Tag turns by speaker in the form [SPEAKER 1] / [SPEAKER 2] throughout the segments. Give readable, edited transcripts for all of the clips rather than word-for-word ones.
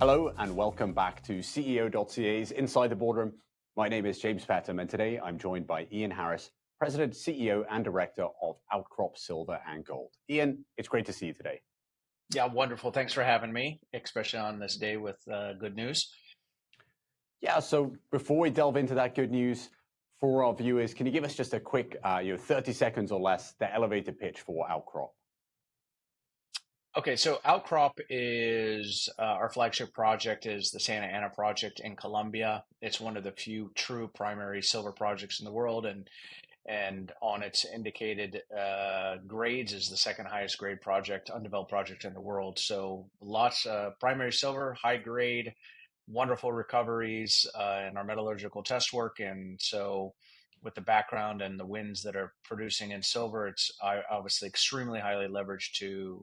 [SPEAKER 1] Hello and welcome back to CEO.CA's Inside the Boardroom. My name is James Pettam and today I'm joined by Ian Harris, President, CEO and Director of Outcrop Silver and Gold. Ian, it's great to see you today.
[SPEAKER 2] Yeah, wonderful. Thanks for having me, especially on this day with good news.
[SPEAKER 1] Yeah, so before we delve into that good news, for our viewers, can you give us just a quick 30 seconds or less, the elevator pitch for Outcrop?
[SPEAKER 2] Okay, so Outcrop is our flagship project is the Santa Ana project in Colombia. It's one of the few true primary silver projects in the world, and on its indicated grades is the second highest grade project, undeveloped project in the world. So lots of primary silver, high grade, wonderful recoveries in our metallurgical test work, and so with the background and the winds that are producing in silver, it's obviously extremely highly leveraged to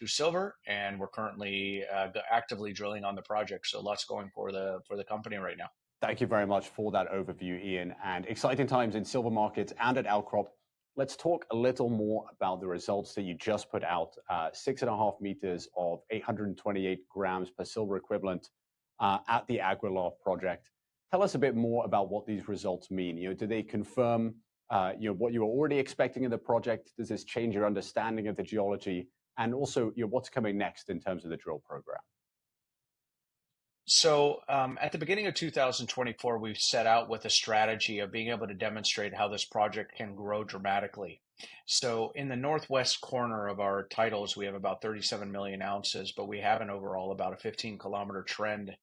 [SPEAKER 2] silver, and we're currently actively drilling on the project. So lots going for the company right now.
[SPEAKER 1] Thank you very much for that overview, Ian, and exciting times in silver markets and at Outcrop. Let's talk a little more about the results that you just put out. 6.5 meters of 828 grams per silver equivalent at the Aguilar project. Tell us a bit more about what these results mean. Do they confirm what you were already expecting in the project? Does this change your understanding of the geology? And also, what's coming next in terms of the drill program?
[SPEAKER 2] So at the beginning of 2024, we've set out with a strategy of being able to demonstrate how this project can grow dramatically. So in the northwest corner of our titles, we have about 37 million ounces, but we have an overall about a 15-kilometer trend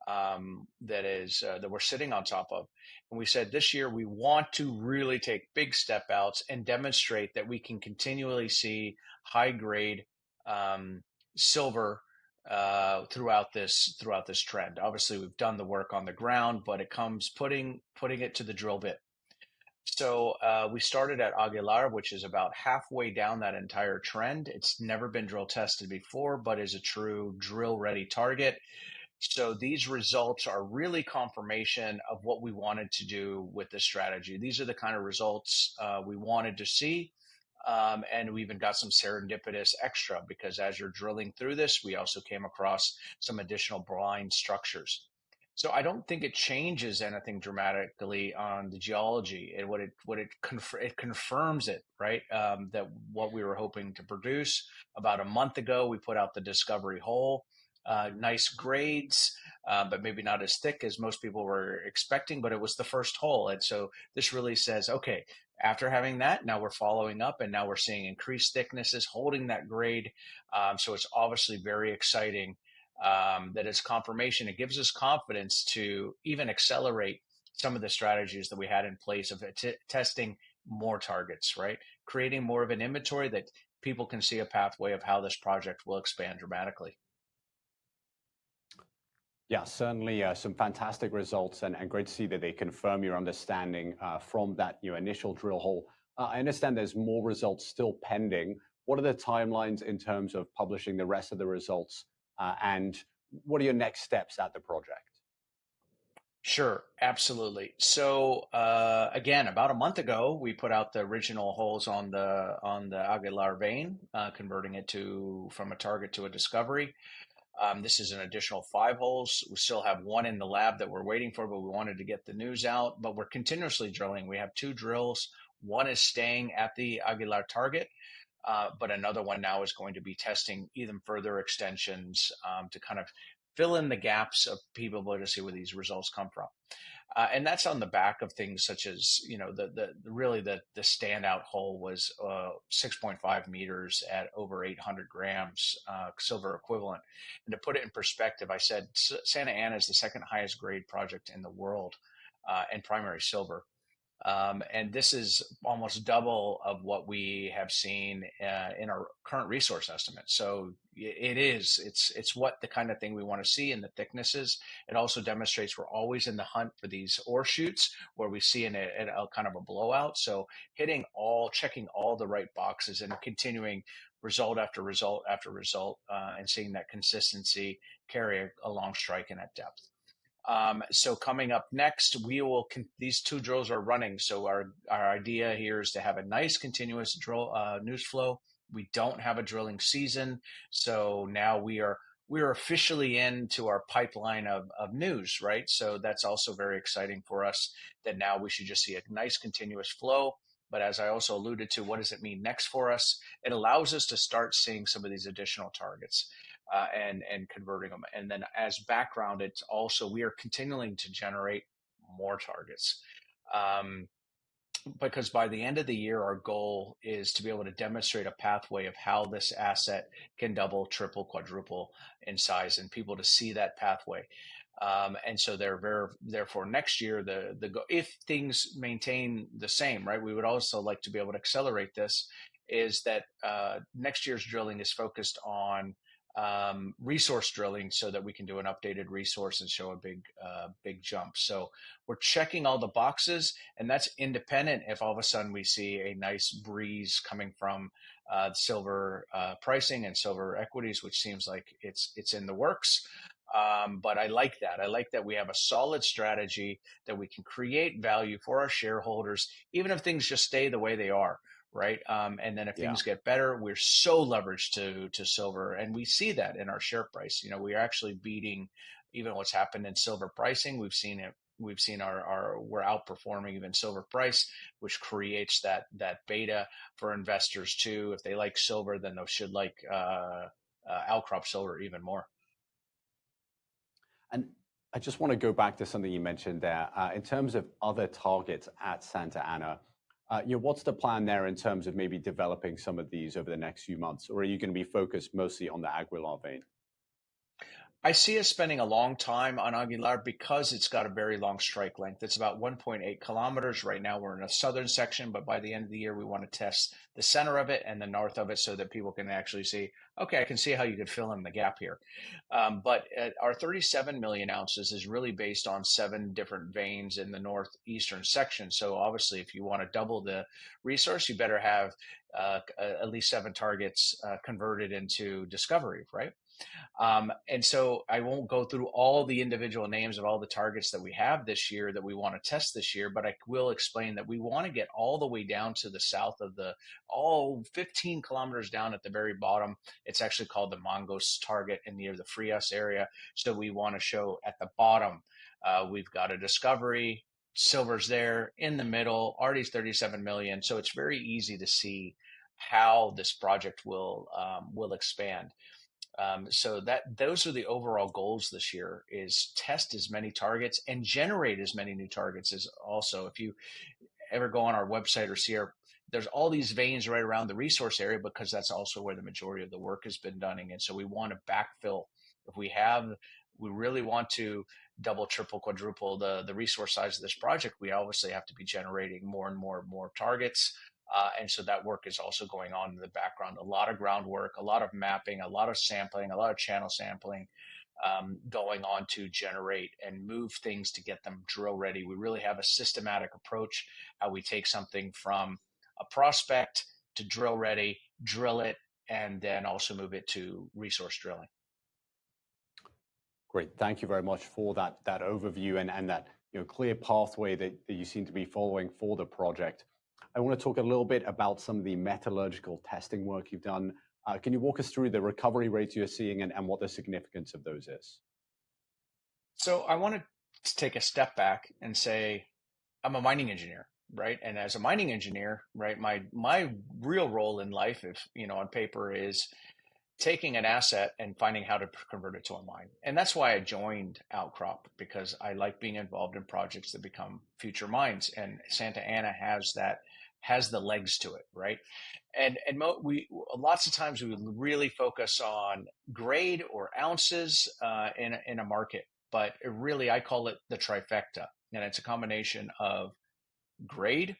[SPEAKER 2] that we're sitting on top of. And we said this year we want to really take big step outs and demonstrate that we can continually see high grade silver throughout this trend. Obviously, we've done the work on the ground, but it comes putting it to the drill bit. So we started at Aguilar, which is about halfway down that entire trend. It's never been drill tested before, but is a true drill ready target. So these results are really confirmation of what we wanted to do with this strategy. These are the kind of results we wanted to see. And we even got some serendipitous extra because as you're drilling through this, we also came across some additional blind structures. So I don't think it changes anything dramatically on the geology. It confirms it, right? That what we were hoping to produce. About a month ago, we put out the discovery hole. Nice grades, but maybe not as thick as most people were expecting, but it was the first hole. And so this really says, okay, after having that, now we're following up and now we're seeing increased thicknesses, holding that grade. So it's obviously very exciting that it's confirmation. It gives us confidence to even accelerate some of the strategies that we had in place of testing more targets, right? Creating more of an inventory that people can see a pathway of how this project will expand dramatically.
[SPEAKER 1] Yeah, certainly some fantastic results and great to see that they confirm your understanding from that initial drill hole. I understand there's more results still pending. What are the timelines in terms of publishing the rest of the results and what are your next steps at the project?
[SPEAKER 2] Sure, absolutely. So again, about a month ago, we put out the original holes on the Aguilar vein, converting it from a target to a discovery. This is an additional 5 holes. We still have one in the lab that we're waiting for, but we wanted to get the news out. But we're continuously drilling. We have 2 drills. One is staying at the Aguilar target, but another one now is going to be testing even further extensions to kind of fill in the gaps of people to see where these results come from. And that's on the back of things such as, the standout hole was 6.5 meters at over 800 grams silver equivalent. And to put it in perspective, I said Santa Ana is the second highest grade project in the world in primary silver. And this is almost double of what we have seen in our current resource estimate. So it's what the kind of thing we want to see in the thicknesses. It also demonstrates we're always in the hunt for these ore shoots where we see a kind of a blowout. So checking all the right boxes and continuing result after result after result and seeing that consistency carry a long strike and at depth. So coming up next, these 2 drills are running. So our idea here is to have a nice continuous drill news flow. We don't have a drilling season. So now we are we're officially into our pipeline of news, right? So that's also very exciting for us, that now we should just see a nice continuous flow. But as I also alluded to, what does it mean next for us? It allows us to start seeing some of these additional targets and converting them. And then as background, it's also, we are continuing to generate more targets. Because by the end of the year, our goal is to be able to demonstrate a pathway of how this asset can double, triple, quadruple in size, and people to see that pathway. And so therefore next year, if things maintain the same, right, we would also like to be able to accelerate this, is that next year's drilling is focused on resource drilling, so that we can do an updated resource and show a big jump. So we're checking all the boxes, and that's independent if all of a sudden we see a nice breeze coming from silver pricing and silver equities, which seems like it's in the works. But I like that. I like that we have a solid strategy, that we can create value for our shareholders, even if things just stay the way they are. Right. And then if things get better, we're so leveraged to silver. And we see that in our share price. You know, we are actually beating even what's happened in silver pricing. We've seen it. We've seen we're outperforming even silver price, which creates that beta for investors too. If they like silver, then they should like Outcrop Silver even more.
[SPEAKER 1] And I just want to go back to something you mentioned there. In terms of other targets at Santa Ana, what's the plan there in terms of maybe developing some of these over the next few months? Or are you going to be focused mostly on the Aguilar vein?
[SPEAKER 2] I see us spending a long time on Aguilar because it's got a very long strike length. It's about 1.8 kilometers. Right now we're in a southern section, but by the end of the year, we want to test the center of it and the north of it, so that people can actually see, okay, I can see how you could fill in the gap here. But our 37 million ounces is really based on 7 different veins in the northeastern section. So obviously, if you want to double the resource, you better have at least 7 targets converted into discovery, right? And so I won't go through all the individual names of all the targets that we have this year that we want to test this year, but I will explain that we want to get all the way down to the south of all 15 kilometers down at the very bottom. It's actually called the Mangos target in near the Frias area. So we want to show at the bottom, we've got a discovery, silver's there in the middle, already 37 million. So it's very easy to see how this project will expand. So those are the overall goals this year: is test as many targets and generate as many new targets. As also, if you ever go on our website or see there's all these veins right around the resource area, because that's also where the majority of the work has been done. And so we want to backfill. If we really want to double, triple, quadruple the resource size of this project, we obviously have to be generating more and more targets. And so that work is also going on in the background. A lot of groundwork, a lot of mapping, a lot of sampling, a lot of channel sampling going on to generate and move things to get them drill ready. We really have a systematic approach how we take something from a prospect to drill ready, drill it, and then also move it to resource drilling.
[SPEAKER 1] Great. Thank you very much for that overview and that clear pathway that you seem to be following for the project. I want to talk a little bit about some of the metallurgical testing work you've done. Can you walk us through the recovery rates you're seeing and what the significance of those is?
[SPEAKER 2] So I want to take a step back and say, I'm a mining engineer, right? And as a mining engineer, right, my real role in life, if on paper, is taking an asset and finding how to convert it to a mine. And that's why I joined Outcrop, because I like being involved in projects that become future mines. And Santa Ana has the legs to it, right? And we lots of times we really focus on grade or ounces in a market, but really I call it the trifecta, and it's a combination of grade,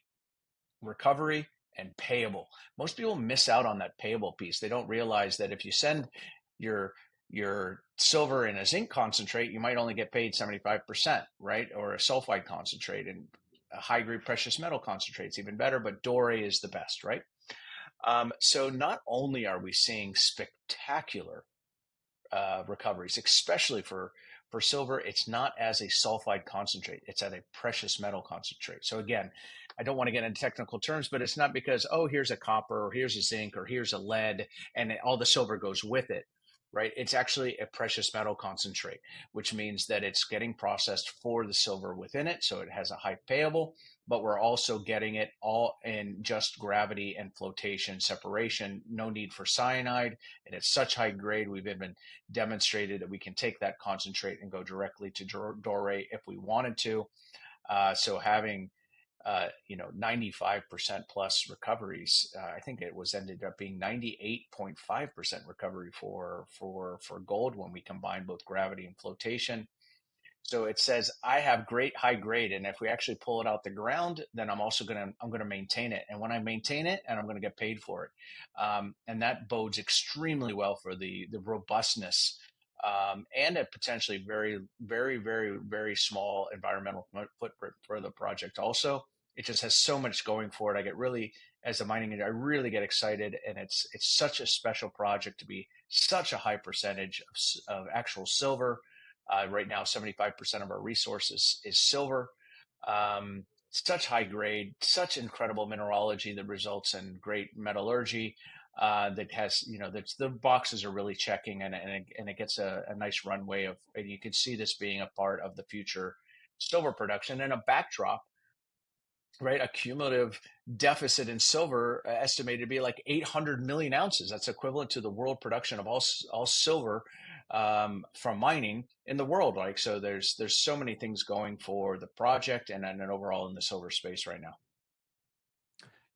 [SPEAKER 2] recovery, and payable. Most people miss out on that payable piece. They don't realize that if you send your silver in a zinc concentrate, you might only get paid 75%, right? Or a sulfide concentrate, and a high-grade precious metal concentrate's even better, but doré is the best, right? So not only are we seeing spectacular recoveries, especially for silver, it's not as a sulfide concentrate, it's at a precious metal concentrate. So again, I don't want to get into technical terms, but it's not because, oh, here's a copper or here's a zinc or here's a lead and all the silver goes with it. right? It's actually a precious metal concentrate, which means that it's getting processed for the silver within it. So it has a high payable, but we're also getting it all in just gravity and flotation separation. No need for cyanide. And it's such high grade. We've even demonstrated that we can take that concentrate and go directly to doré if we wanted to. So having 95% plus recoveries. I think it was ended up being 98.5% recovery for gold when we combine both gravity and flotation. So it says I have great high grade, and if we actually pull it out the ground, then I'm gonna maintain it, and when I maintain it, and I'm gonna get paid for it, and that bodes extremely well for the robustness and a potentially very very very very small environmental footprint for the project. Also, it just has so much going for it. I get really, as a mining engineer, I really get excited, and it's such a special project to be such a high percentage of actual silver. Right now, 75% of our resources is silver. Such high grade, such incredible mineralogy that results in great metallurgy. That has, that's the boxes are really checking, and it gets a nice runway of, and you can see this being a part of the future silver production and a backdrop, right? A cumulative deficit in silver estimated to be like 800 million ounces. That's equivalent to the world production of all silver from mining in the world. Like, so there's so many things going for the project and then overall in the silver space right now.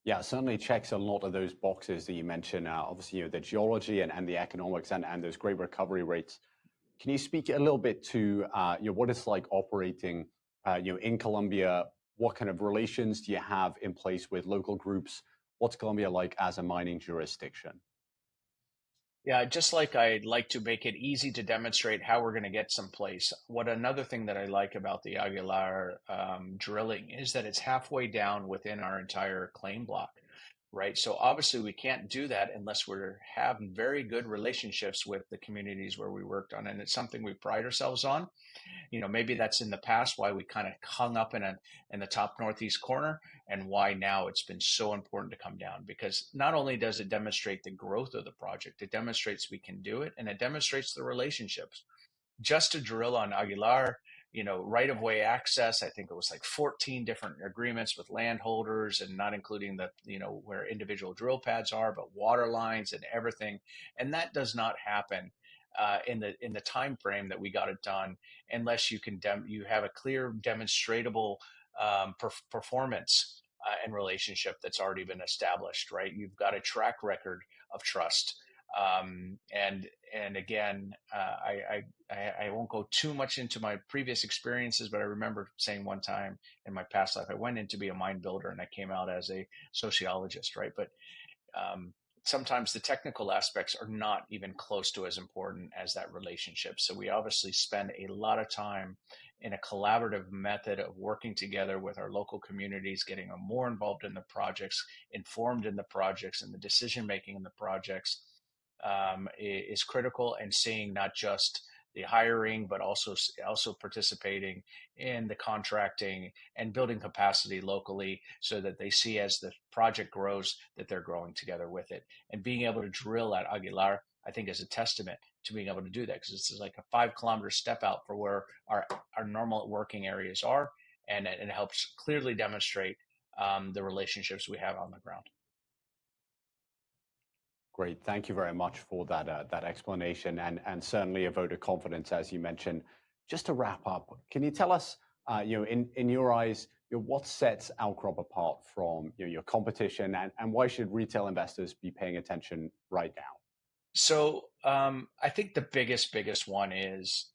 [SPEAKER 1] Yeah, certainly checks a lot of those boxes that you mentioned. Obviously, the geology and the economics and those great recovery rates. Can you speak a little bit to what it's like operating in Colombia? What kind of relations do you have in place with local groups? What's Colombia like as a mining jurisdiction?
[SPEAKER 2] Yeah, just like I'd like to make it easy to demonstrate how we're going to get someplace. What another thing that I like about the Aguilar drilling is that it's halfway down within our entire claim block, right? So obviously we can't do that unless we're having very good relationships with the communities where we worked on, and it's something we pride ourselves on. Maybe that's in the past why we kind of hung up in the top northeast corner, and why now it's been so important to come down, because not only does it demonstrate the growth of the project, it demonstrates we can do it, and it demonstrates the relationships. Just to drill on Aguilar, right of way access, I think it was like 14 different agreements with landholders, and not including the, where individual drill pads are, but water lines and everything. And that does not happen in the time frame that we got it done, unless you have a clear demonstrable performance and relationship that's already been established, right? You've got a track record of trust. And again, I won't go too much into my previous experiences, but I remember saying one time in my past life, I went in to be a mine builder and I came out as a sociologist, right? But sometimes the technical aspects are not even close to as important as that relationship. So we obviously spend a lot of time in a collaborative method of working together with our local communities, getting them more involved in the projects, informed in the projects, and the decision making in the projects is critical. And seeing not just the hiring, but also participating in the contracting and building capacity locally, so that they see as the project grows that they're growing together with it. And being able to drill at Aguilar, I think, is a testament to being able to do that, because it's like a 5 kilometer step out for where our normal working areas are, and it helps clearly demonstrate the relationships we have on the ground.
[SPEAKER 1] Great. Thank you very much for that explanation, and certainly a vote of confidence, as you mentioned. Just to wrap up, can you tell us, in your eyes, what sets Outcrop apart from your competition, and why should retail investors be paying attention right now?
[SPEAKER 2] So I think the biggest one is,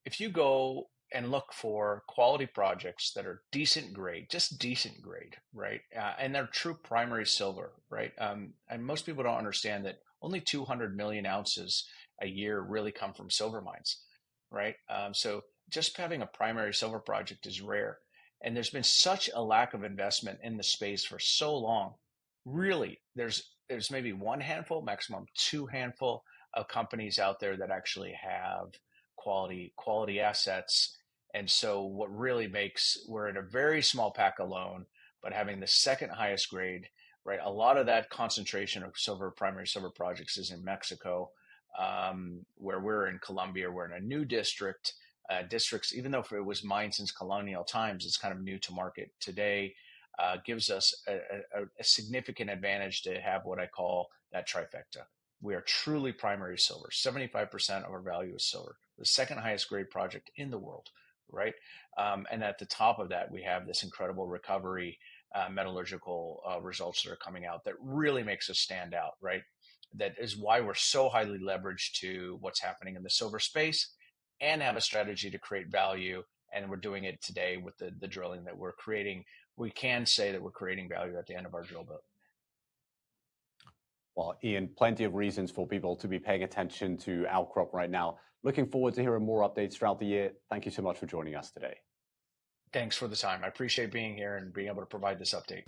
[SPEAKER 2] if you go and look for quality projects that are decent grade, just decent grade, right? And they're true primary silver, right? And most people don't understand that only 200 million ounces a year really come from silver mines, right? So just having a primary silver project is rare. And there's been such a lack of investment in the space for so long. Really, there's maybe one handful, maximum two handful of companies out there that actually have quality assets. And so what really makes, we're in a very small pack alone, but having the second highest grade, right? A lot of that concentration of primary silver projects is in Mexico. where we're in Colombia, we're in a new district. Districts, even though it was mined since colonial times, it's kind of new to market today. Gives us a significant advantage to have what I call that trifecta. We are truly primary silver. 75% of our value is silver, the second highest grade project in the world, right? And at the top of that, we have this incredible recovery, metallurgical results that are coming out that really makes us stand out, right? That is why we're so highly leveraged to what's happening in the silver space, and have a strategy to create value. And we're doing it today with the drilling that we're creating. We can say that we're creating value at the end of our drill bit.
[SPEAKER 1] Well, Ian, plenty of reasons for people to be paying attention to Outcrop right now. Looking forward to hearing more updates throughout the year. Thank you so much for joining us today.
[SPEAKER 2] Thanks for the time. I appreciate being here and being able to provide this update.